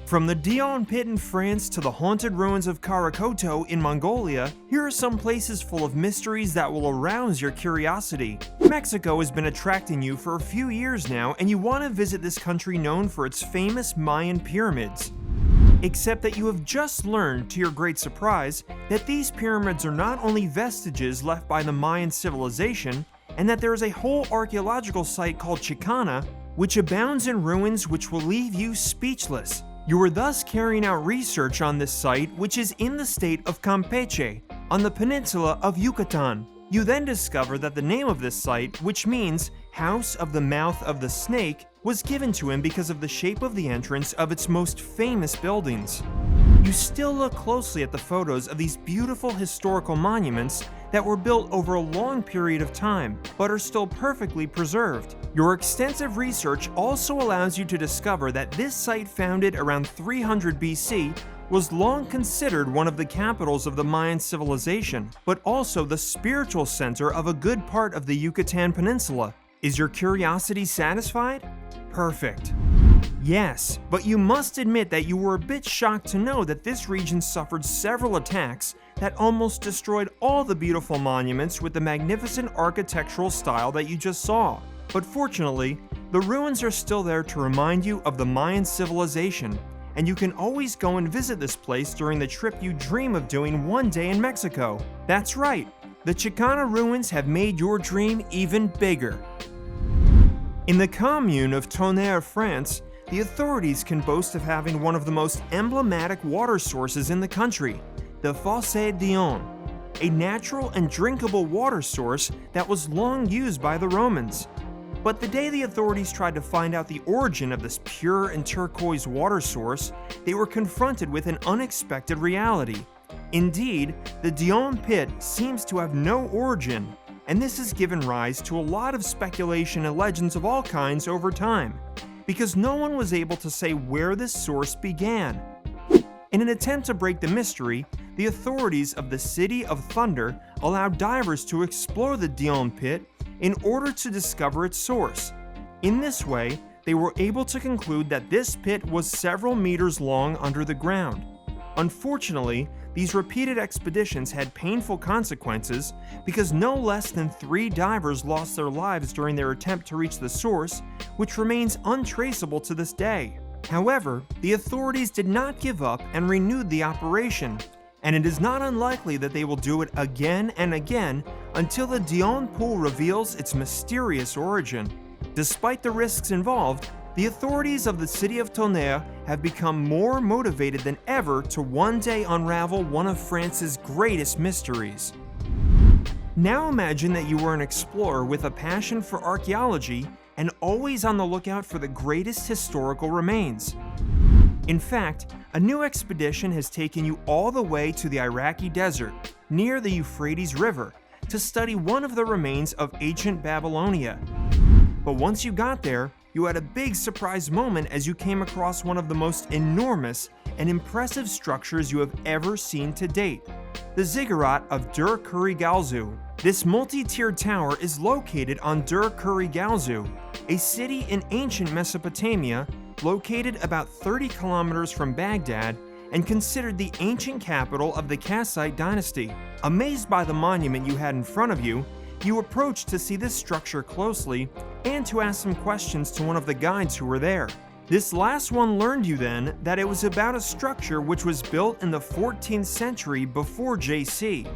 From the Dionne pit in France to the haunted ruins of Khara Khoto in Mongolia, here are some places full of mysteries that will arouse your curiosity. Mexico has been attracting you for a few years now, and you want to visit this country known for its famous Mayan pyramids. Except that you have just learned, to your great surprise, that these pyramids are not only vestiges left by the Mayan civilization, and that there is a whole archaeological site called Chicana, which abounds in ruins which will leave you speechless. You are thus carrying out research on this site, which is in the state of Campeche, on the peninsula of Yucatan. You then discover that the name of this site, which means House of the Mouth of the Snake, was given to him because of the shape of the entrance of its most famous buildings. You still look closely at the photos of these beautiful historical monuments that were built over a long period of time, but are still perfectly preserved. Your extensive research also allows you to discover that this site, founded around 300 BC, was long considered one of the capitals of the Mayan civilization, but also the spiritual center of a good part of the Yucatan Peninsula. Is your curiosity satisfied? Perfect. Yes, but you must admit that you were a bit shocked to know that this region suffered several attacks that almost destroyed all the beautiful monuments with the magnificent architectural style that you just saw. But fortunately, the ruins are still there to remind you of the Mayan civilization, and you can always go and visit this place during the trip you dream of doing one day in Mexico. That's right, the Chicana ruins have made your dream even bigger. In the commune of Tonnerre, France, the authorities can boast of having one of the most emblematic water sources in the country, the Fosse Dionne, a natural and drinkable water source that was long used by the Romans. But the day the authorities tried to find out the origin of this pure and turquoise water source, they were confronted with an unexpected reality. Indeed, the Dionne pit seems to have no origin, and this has given rise to a lot of speculation and legends of all kinds over time, because no one was able to say where this source began. In an attempt to break the mystery, the authorities of the City of Thunder allowed divers to explore the Dionne pit in order to discover its source. In this way, they were able to conclude that this pit was several meters long under the ground. Unfortunately, these repeated expeditions had painful consequences because no less than 3 divers lost their lives during their attempt to reach the source, which remains untraceable to this day. However, the authorities did not give up and renewed the operation, and it is not unlikely that they will do it again and again until the Dionne pool reveals its mysterious origin. Despite the risks involved, the authorities of the city of Tonnerre have become more motivated than ever to one day unravel one of France's greatest mysteries. Now imagine that you are an explorer with a passion for archaeology and always on the lookout for the greatest historical remains. In fact, a new expedition has taken you all the way to the Iraqi desert, near the Euphrates River, to study one of the remains of ancient Babylonia. But once you got there, you had a big surprise moment as you came across one of the most enormous and impressive structures you have ever seen to date, the ziggurat of Dur Kuri Galzu. This multi-tiered tower is located on Dur Kuri Galzu, a city in ancient Mesopotamia located about 30 kilometers from Baghdad and considered the ancient capital of the Kassite dynasty. Amazed by the monument you had in front of you, you approached to see this structure closely and to ask some questions to one of the guides who were there. This last one learned you then that it was about a structure which was built in the 14th century before JC.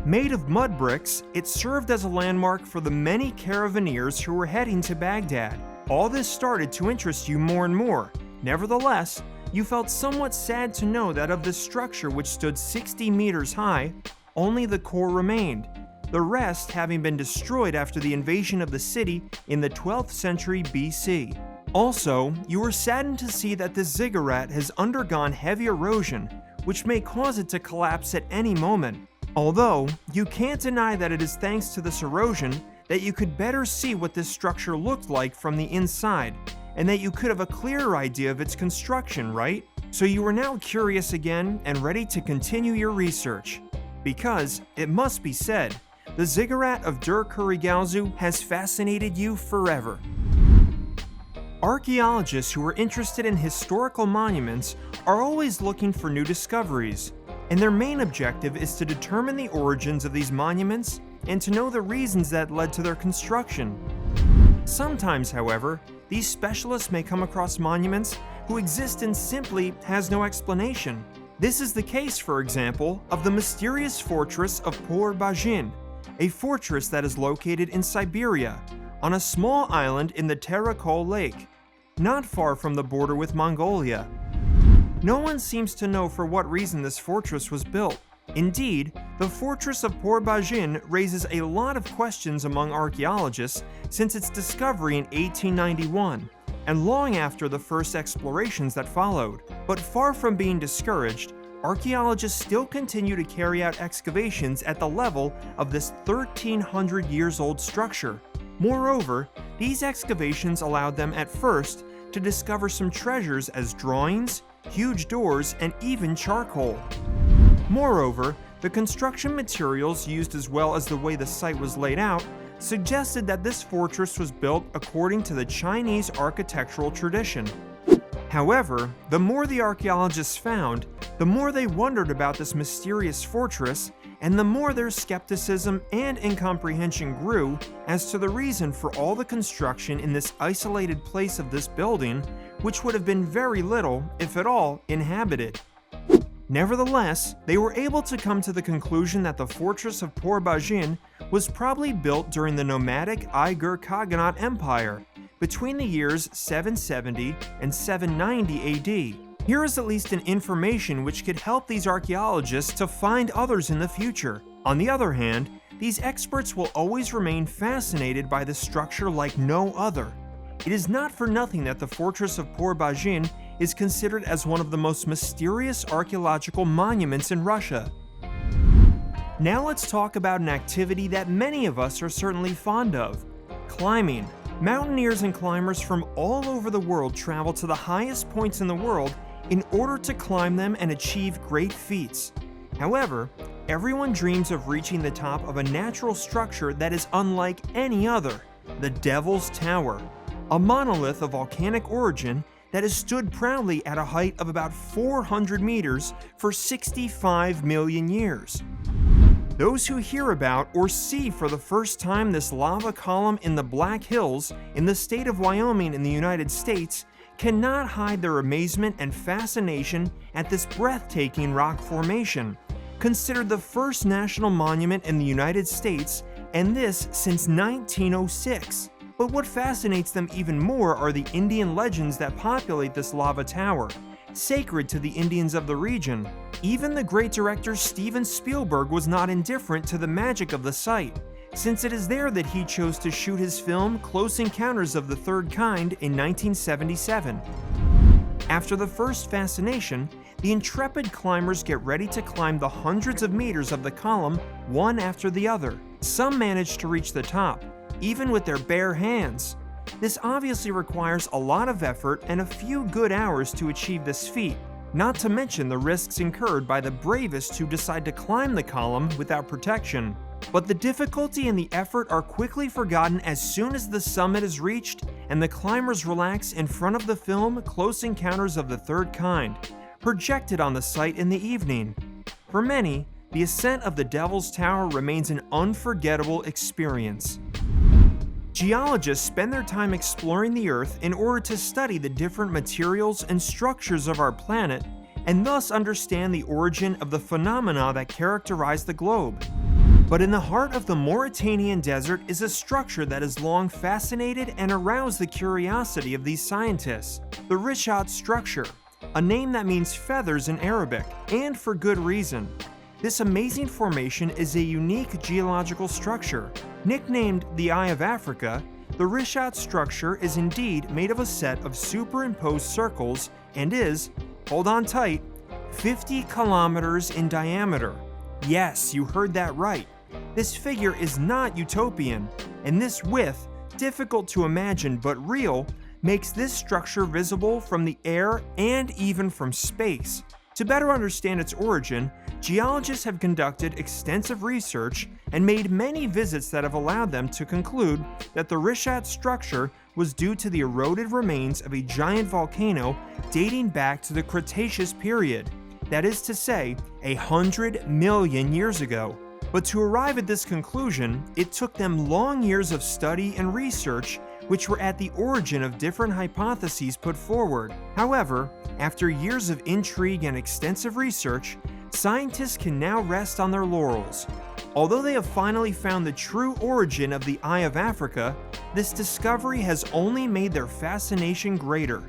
Made of mud bricks, it served as a landmark for the many caravaneers who were heading to Baghdad. All this started to interest you more and more. Nevertheless, you felt somewhat sad to know that of this structure, which stood 60 meters high, only the core remained, the rest having been destroyed after the invasion of the city in the 12th century BC. Also, you were saddened to see that this ziggurat has undergone heavy erosion, which may cause it to collapse at any moment. Although, you can't deny that it is thanks to this erosion that you could better see what this structure looked like from the inside, and that you could have a clearer idea of its construction, right? So you are now curious again and ready to continue your research. Because, it must be said, the ziggurat of Dur Kuri Galzu has fascinated you forever. Archaeologists who are interested in historical monuments are always looking for new discoveries, and their main objective is to determine the origins of these monuments and to know the reasons that led to their construction. Sometimes, however, these specialists may come across monuments whose existence simply has no explanation. This is the case, for example, of the mysterious fortress of Por-Bajin, a fortress that is located in Siberia, on a small island in the Khara Lake, not far from the border with Mongolia. No one seems to know for what reason this fortress was built. Indeed, the fortress of Por-Bajin raises a lot of questions among archaeologists since its discovery in 1891, and long after the first explorations that followed. But far from being discouraged, archaeologists still continue to carry out excavations at the level of this 1,300 years old structure. Moreover, these excavations allowed them at first to discover some treasures as drawings, huge doors, and even charcoal. Moreover, the construction materials used as well as the way the site was laid out suggested that this fortress was built according to the Chinese architectural tradition. However, the more the archaeologists found, the more they wondered about this mysterious fortress, and the more their skepticism and incomprehension grew as to the reason for all the construction in this isolated place of this building, which would have been very little, if at all, inhabited. Nevertheless, they were able to come to the conclusion that the fortress of Por-Bajin was probably built during the nomadic Uyghur Khaganate Empire between the years 770 and 790 AD. Here is at least an information which could help these archaeologists to find others in the future. On the other hand, these experts will always remain fascinated by the structure like no other. It is not for nothing that the fortress of Por-Bajin is considered as one of the most mysterious archaeological monuments in Russia. Now let's talk about an activity that many of us are certainly fond of: climbing. Mountaineers and climbers from all over the world travel to the highest points in the world in order to climb them and achieve great feats. However, everyone dreams of reaching the top of a natural structure that is unlike any other: the Devil's Tower, a monolith of volcanic origin that has stood proudly at a height of about 400 meters for 65 million years. Those who hear about or see for the first time this lava column in the Black Hills in the state of Wyoming in the United States cannot hide their amazement and fascination at this breathtaking rock formation, considered the first national monument in the United States, and this since 1906. But what fascinates them even more are the Indian legends that populate this lava tower, sacred to the Indians of the region. Even the great director Steven Spielberg was not indifferent to the magic of the site, since it is there that he chose to shoot his film Close Encounters of the Third Kind in 1977. After the first fascination, the intrepid climbers get ready to climb the hundreds of meters of the column one after the other. Some manage to reach the top, even with their bare hands. This obviously requires a lot of effort and a few good hours to achieve this feat, not to mention the risks incurred by the bravest who decide to climb the column without protection. But the difficulty and the effort are quickly forgotten as soon as the summit is reached and the climbers relax in front of the film Close Encounters of the Third Kind, projected on the site in the evening. For many, the ascent of the Devil's Tower remains an unforgettable experience. Geologists spend their time exploring the Earth in order to study the different materials and structures of our planet, and thus understand the origin of the phenomena that characterize the globe. But in the heart of the Mauritanian desert is a structure that has long fascinated and aroused the curiosity of these scientists: the Richat structure, a name that means feathers in Arabic, and for good reason. This amazing formation is a unique geological structure. Nicknamed the Eye of Africa, the Richat structure is indeed made of a set of superimposed circles and is, hold on tight, 50 kilometers in diameter. Yes, you heard that right. This figure is not utopian, and this width, difficult to imagine but real, makes this structure visible from the air and even from space. To better understand its origin, geologists have conducted extensive research and made many visits that have allowed them to conclude that the Richat structure was due to the eroded remains of a giant volcano dating back to the Cretaceous period, that is to say, 100 million years ago. But to arrive at this conclusion, it took them long years of study and research, which were at the origin of different hypotheses put forward. However, after years of intrigue and extensive research, scientists can now rest on their laurels. Although they have finally found the true origin of the Eye of Africa, this discovery has only made their fascination greater.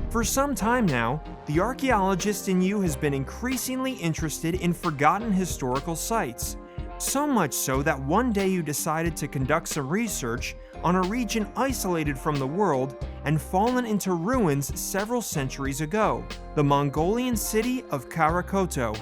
For some time now, the archaeologist in you has been increasingly interested in forgotten historical sites. So much so that one day you decided to conduct some research on a region isolated from the world and fallen into ruins several centuries ago, the Mongolian city of Khara Khoto,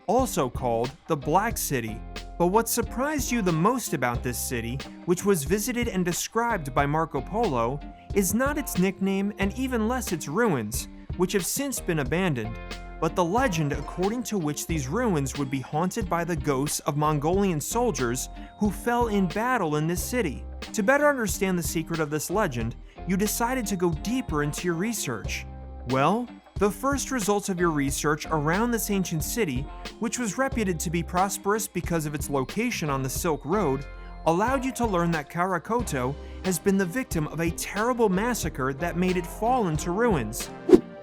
also called the Black City. But what surprised you the most about this city, which was visited and described by Marco Polo, is not its nickname and even less its ruins, which have since been abandoned, but the legend according to which these ruins would be haunted by the ghosts of Mongolian soldiers who fell in battle in this city. To better understand the secret of this legend, you decided to go deeper into your research. Well, the first results of your research around this ancient city, which was reputed to be prosperous because of its location on the Silk Road, allowed you to learn that Khara Khoto has been the victim of a terrible massacre that made it fall into ruins.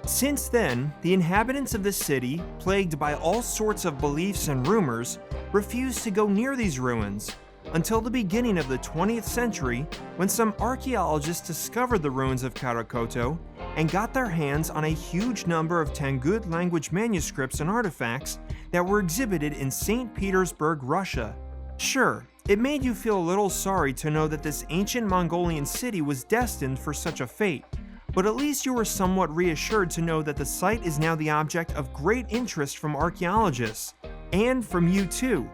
Since then, the inhabitants of this city, plagued by all sorts of beliefs and rumors, refused to go near these ruins, until the beginning of the 20th century, when some archaeologists discovered the ruins of Khara Khoto and got their hands on a huge number of Tangut language manuscripts and artifacts that were exhibited in St. Petersburg, Russia. Sure, it made you feel a little sorry to know that this ancient Mongolian city was destined for such a fate, but at least you were somewhat reassured to know that the site is now the object of great interest from archaeologists, and from you too.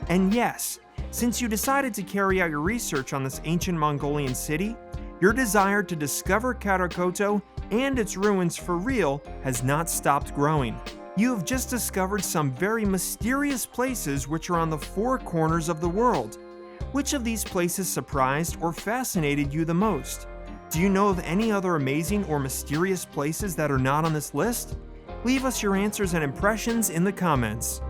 And yes, since you decided to carry out your research on this ancient Mongolian city, your desire to discover Khara Khoto and its ruins for real has not stopped growing. You have just discovered some very mysterious places which are on the four corners of the world. Which of these places surprised or fascinated you the most? Do you know of any other amazing or mysterious places that are not on this list? Leave us your answers and impressions in the comments.